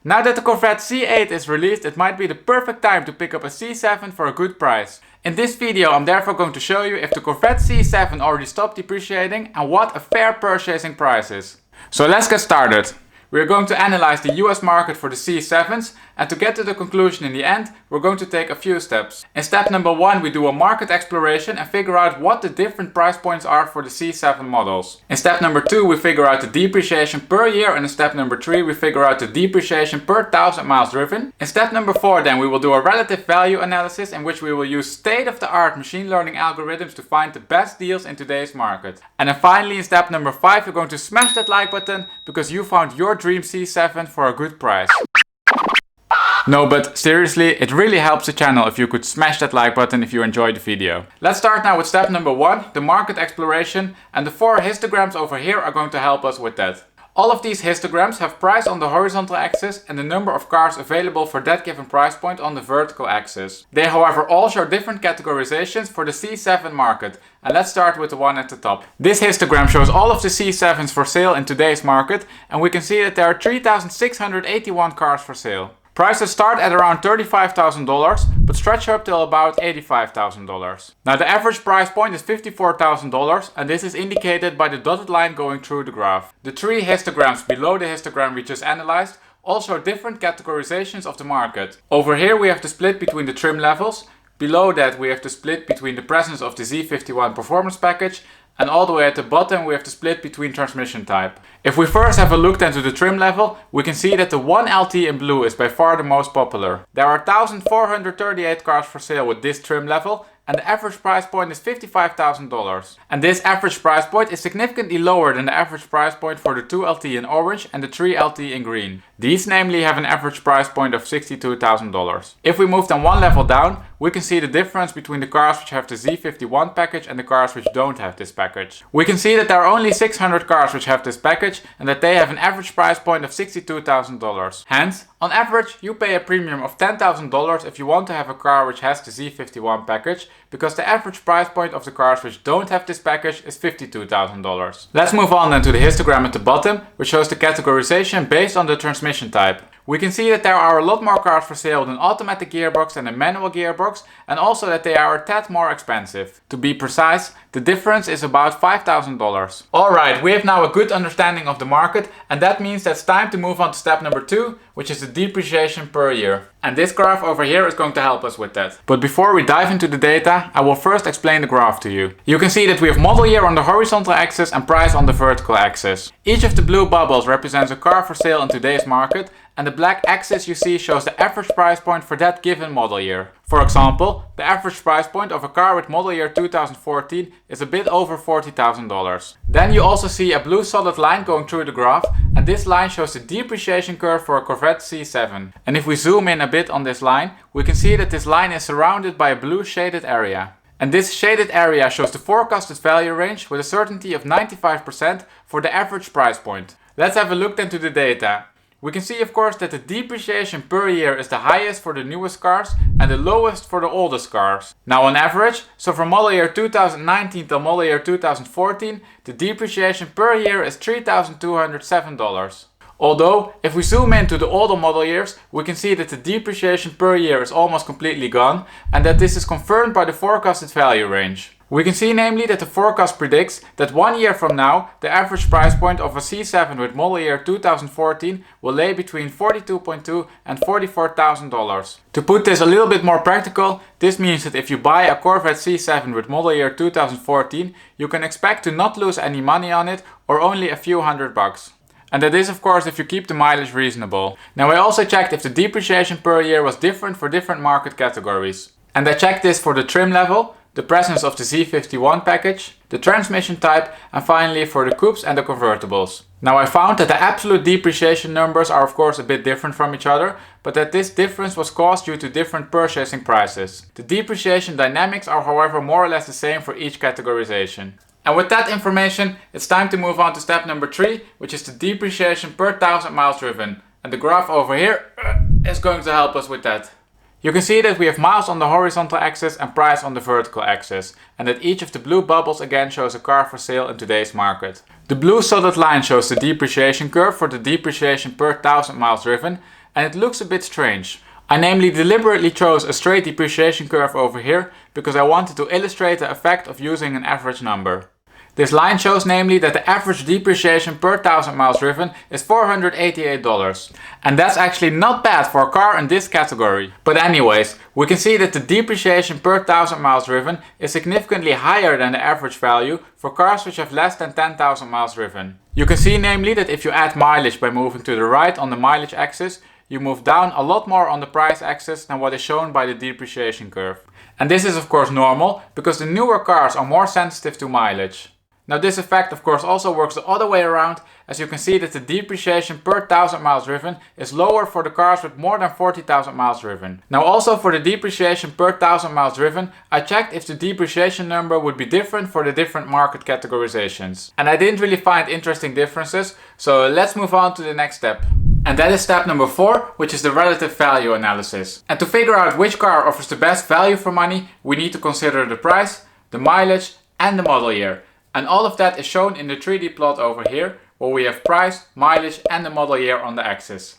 Now that the Corvette C8 is released, it might be the perfect time to pick up a C7 for a good price. In this video I'm therefore going to show you if the Corvette C7 already stopped depreciating and what a fair purchasing price is. So let's get started. We are going to analyze the US market for the C7s, and to get to the conclusion in the end, we're going to take a few steps. In step number 1 we do a market exploration and figure out what the different price points are for the C7 models. In step number 2 we figure out the depreciation per year, and in step number 3 we figure out the depreciation per 1000 miles driven. In step number 4 then we will do a relative value analysis in which we will use state-of-the-art machine learning algorithms to find the best deals in today's market. And then finally in step number 5 we're going to smash that like button because you found your dream C7 for a good price. No, but seriously, it really helps the channel if you could smash that like button if you enjoyed the video. Let's start now with step number 1, the market exploration, and the 4 histograms over here are going to help us with that. All of these histograms have price on the horizontal axis and the number of cars available for that given price point on the vertical axis. They however all show different categorizations for the C7 market, and let's start with the one at the top. This histogram shows all of the C7s for sale in today's market, and we can see that there are 3,681 cars for sale. Prices start at around $35,000 but stretch up till about $85,000. Now the average price point is $54,000 and this is indicated by the dotted line going through the graph. The 3 histograms below the histogram we just analyzed also different categorizations of the market. Over here we have the split between the trim levels, below that we have the split between the presence of the Z51 performance package, and all the way at the bottom we have the split between transmission type. If we first have a look then to the trim level, we can see that the 1LT in blue is by far the most popular. There are 1,438 cars for sale with this trim level, and the average price point is $55,000. And this average price point is significantly lower than the average price point for the 2LT in orange and the 3LT in green. These namely have an average price point of $62,000. If we move then one level down, we can see the difference between the cars which have the Z51 package and the cars which don't have this package. We can see that there are only 600 cars which have this package and that they have an average price point of $62,000. Hence, on average, you pay a premium of $10,000 if you want to have a car which has the Z51 package, because the average price point of the cars which don't have this package is $52,000. Let's move on then to the histogram at the bottom, which shows the categorization based on the transmission type. We can see that there are a lot more cars for sale with an automatic gearbox and a manual gearbox, and also that they are a tad more expensive. To be precise, the difference is about $5,000. Alright, we have now a good understanding of the market, and that means that it's time to move on to step number 2, which is the depreciation per year. And this graph over here is going to help us with that. But before we dive into the data, I will first explain the graph to you. You can see that we have model year on the horizontal axis and price on the vertical axis. Each of the blue bubbles represents a car for sale in today's market, and the black axis you see shows the average price point for that given model year. For example, the average price point of a car with model year 2014 is a bit over $40,000. Then you also see a blue solid line going through the graph, and this line shows the depreciation curve for a Corvette C7. And if we zoom in a bit on this line, we can see that this line is surrounded by a blue shaded area. And this shaded area shows the forecasted value range with a certainty of 95% for the average price point. Let's have a look then to the data. We can see of course that the depreciation per year is the highest for the newest cars and the lowest for the oldest cars. Now on average, so from model year 2019 till model year 2014, the depreciation per year is $3,207. Although, if we zoom into the older model years, we can see that the depreciation per year is almost completely gone, and that this is confirmed by the forecasted value range. We can see namely that the forecast predicts that 1 year from now, the average price point of a C7 with model year 2014 will lay between $42,200 and $44,000. To put this a little bit more practical, this means that if you buy a Corvette C7 with model year 2014, you can expect to not lose any money on it or only a few $100. And that is of course if you keep the mileage reasonable. Now I also checked if the depreciation per year was different for different market categories. And I checked this for the trim level, the presence of the Z51 package, the transmission type, and finally for the coupes and the convertibles. Now I found that the absolute depreciation numbers are of course a bit different from each other, but that this difference was caused due to different purchasing prices. The depreciation dynamics are however more or less the same for each categorization. And with that information, it's time to move on to step number 3, which is the depreciation per 1000 miles driven. And the graph over here is going to help us with that. You can see that we have miles on the horizontal axis and price on the vertical axis, and that each of the blue bubbles again shows a car for sale in today's market. The blue solid line shows the depreciation curve for the depreciation per 1000 miles driven, and it looks a bit strange. I namely deliberately chose a straight depreciation curve over here because I wanted to illustrate the effect of using an average number. This line shows namely that the average depreciation per 1000 miles driven is $488. And that's actually not bad for a car in this category. But anyways, we can see that the depreciation per 1000 miles driven is significantly higher than the average value for cars which have less than 10,000 miles driven. You can see namely that if you add mileage by moving to the right on the mileage axis, you move down a lot more on the price axis than what is shown by the depreciation curve. And this is of course normal because the newer cars are more sensitive to mileage. Now this effect of course also works the other way around, as you can see that the depreciation per 1000 miles driven is lower for the cars with more than 40,000 miles driven. Now also for the depreciation per 1000 miles driven, I checked if the depreciation number would be different for the different market categorizations. And I didn't really find interesting differences, so let's move on to the next step. And that is step number 4, which is the relative value analysis. And to figure out which car offers the best value for money, we need to consider the price, the mileage and the model year. And all of that is shown in the 3D plot over here, where we have price, mileage and the model year on the axis.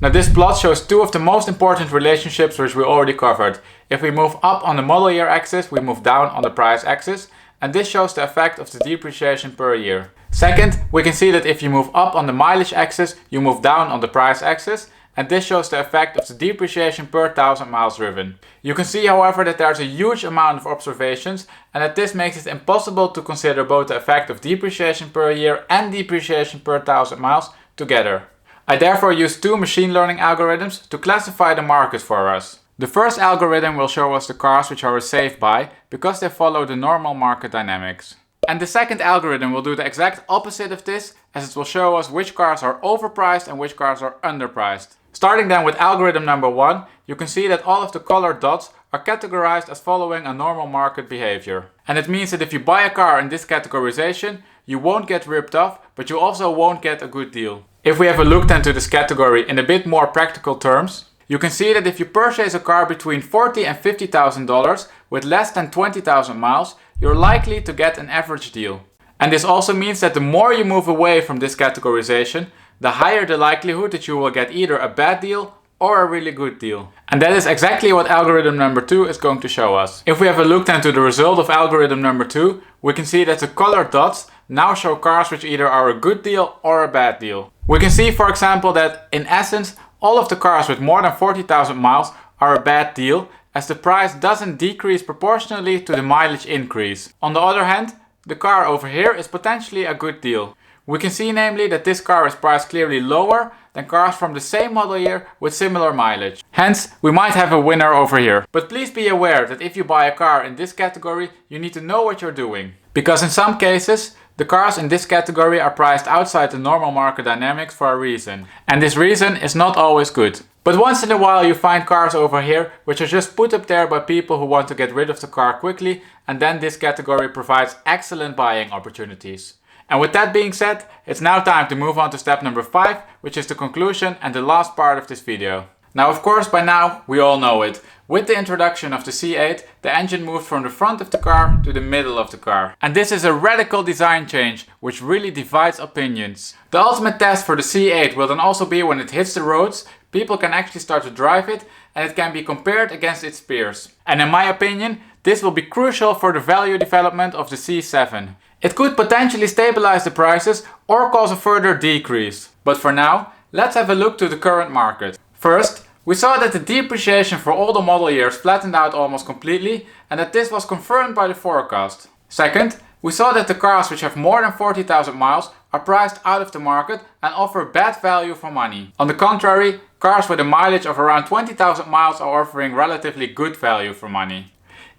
Now this plot shows two of the most important relationships which we already covered. If we move up on the model year axis, we move down on the price axis. And this shows the effect of the depreciation per year. Second, we can see that if you move up on the mileage axis, you move down on the price axis. And this shows the effect of the depreciation per 1000 miles driven. You can see however that there's a huge amount of observations and that this makes it impossible to consider both the effect of depreciation per year and depreciation per 1000 miles together. I therefore used two machine learning algorithms to classify the market for us. The first algorithm will show us the cars which are a safe buy because they follow the normal market dynamics. And the second algorithm will do the exact opposite of this, as it will show us which cars are overpriced and which cars are underpriced. Starting then with algorithm number 1, you can see that all of the colored dots are categorized as following a normal market behavior. And it means that if you buy a car in this categorization, you won't get ripped off, but you also won't get a good deal. If we have a look then to this category in a bit more practical terms, you can see that if you purchase a car between $40,000 and $50,000 with less than 20,000 miles, you're likely to get an average deal. And this also means that the more you move away from this categorization, the higher the likelihood that you will get either a bad deal or a really good deal. And that is exactly what algorithm number 2 is going to show us. If we have a look then to the result of algorithm number 2, we can see that the colored dots now show cars which either are a good deal or a bad deal. We can see for example that in essence all of the cars with more than 40,000 miles are a bad deal, as the price doesn't decrease proportionally to the mileage increase. On the other hand, the car over here is potentially a good deal. We can see namely that this car is priced clearly lower than cars from the same model year with similar mileage. Hence, we might have a winner over here. But please be aware that if you buy a car in this category, you need to know what you're doing. Because in some cases, the cars in this category are priced outside the normal market dynamics for a reason. And this reason is not always good. But once in a while you find cars over here which are just put up there by people who want to get rid of the car quickly, and then this category provides excellent buying opportunities. And with that being said, it's now time to move on to step number 5, which is the conclusion and the last part of this video. Now of course by now we all know it. With the introduction of the C8, the engine moved from the front of the car to the middle of the car. And this is a radical design change which really divides opinions. The ultimate test for the C8 will then also be when it hits the roads, people can actually start to drive it and it can be compared against its peers. And in my opinion, this will be crucial for the value development of the C7. It could potentially stabilize the prices or cause a further decrease. But for now, let's have a look to the current market. First, we saw that the depreciation for all the model years flattened out almost completely and that this was confirmed by the forecast. Second, we saw that the cars which have more than 40,000 miles are priced out of the market and offer bad value for money. On the contrary, cars with a mileage of around 20,000 miles are offering relatively good value for money.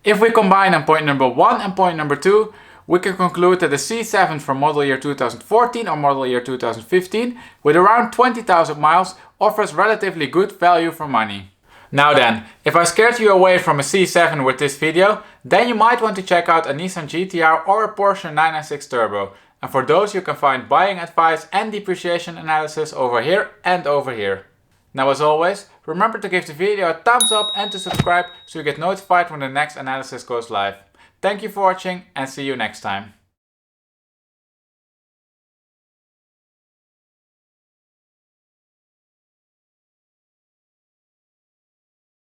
If we combine on point number 1 and point number 2, we can conclude that the C7 from model year 2014 or model year 2015 with around 20,000 miles offers relatively good value for money. Now then, if I scared you away from a C7 with this video, then you might want to check out a Nissan GT-R or a Porsche 996 Turbo. And for those you can find buying advice and depreciation analysis over here and over here. Now as always, remember to give the video a thumbs up and to subscribe so you get notified when the next analysis goes live. Thank you for watching and see you next time.